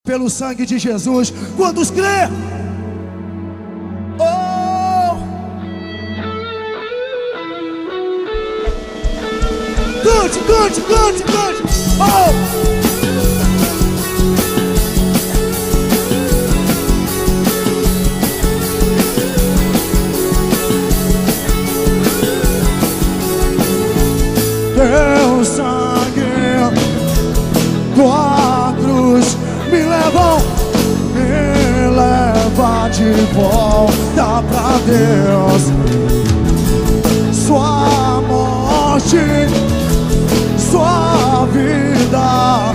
pelo sangue de Jesus. Quantos crê? Oh! Cante, cante, cante, cante! Oh! Teu sangue, tua cruz me leva de volta pra Deus. Sua morte, sua vida,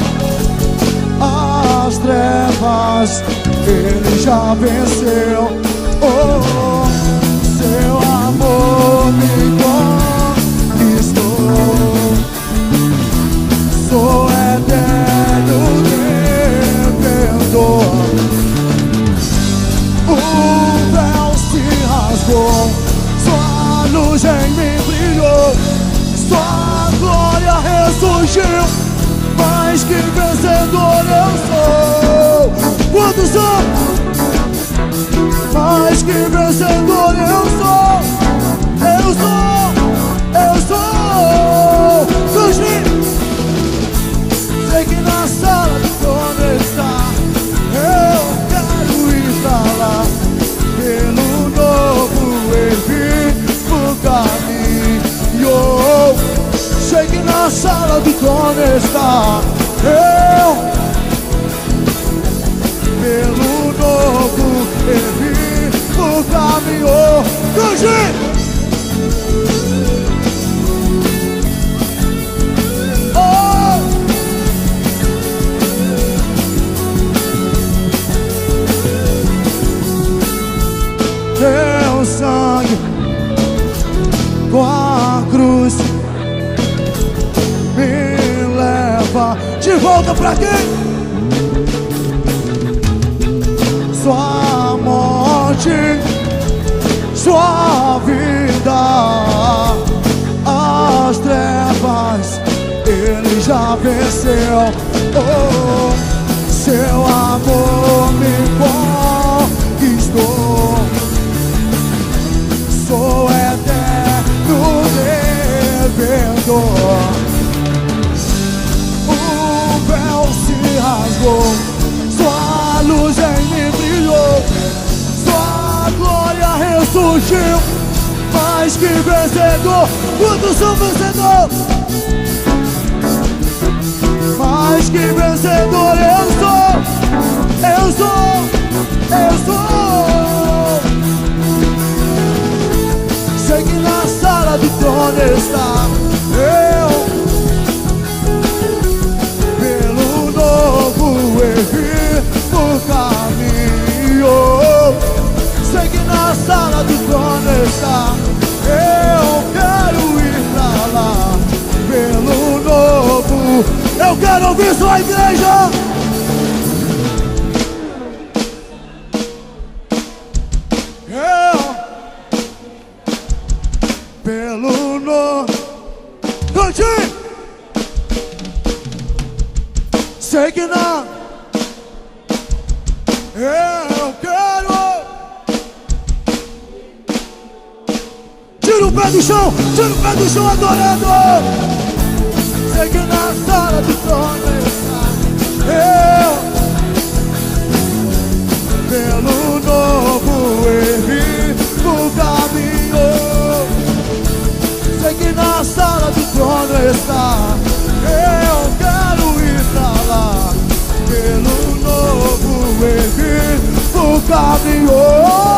as trevas Ele já venceu. Oh, seu amor me conquistou. Sou eterno Redentor. O véu se rasgou, sua luz em mim brilhou, sua glória ressurgiu. Mais que vencedor eu sou. Quantos são? Mais que vencedor eu sou. Eu sou, eu sou. Surgiu. Sei que na sala do trono está. Eu quero ir pra lá, pelo novo e vivo caminho. Sei que na sala do trono está. Eu, pelo novo e vivo caminho. Cante! Teu sangue, tua cruz me leva de volta pra quem? Sua morte, sua vida, as trevas Ele já venceu. Oh, seu amor me conquistou. Sou eterno Redentor. O véu se rasgou, sua luz em mim brilhou, sua glória ressurgiu. Mais que vencedor. Quantos são vencedores? Mais que vencedor eu sou. Eu sou, eu sou. Sei que na sala do trono está. Eu, pelo novo e vivo caminho. Sei que na sala do trono está. Eu quero ir pra lá, pelo novo. Eu quero ouvir sua igreja. Pelo novo. Cante! Sei que não. Eu quero. Tira o pé do chão, tira o pé do chão adorando. Sei que na sala do trono está. Eu, pelo novo e vivo caminho. Sei que na sala do trono está. Eu quero ir pra lá, pelo novo e vivo caminho.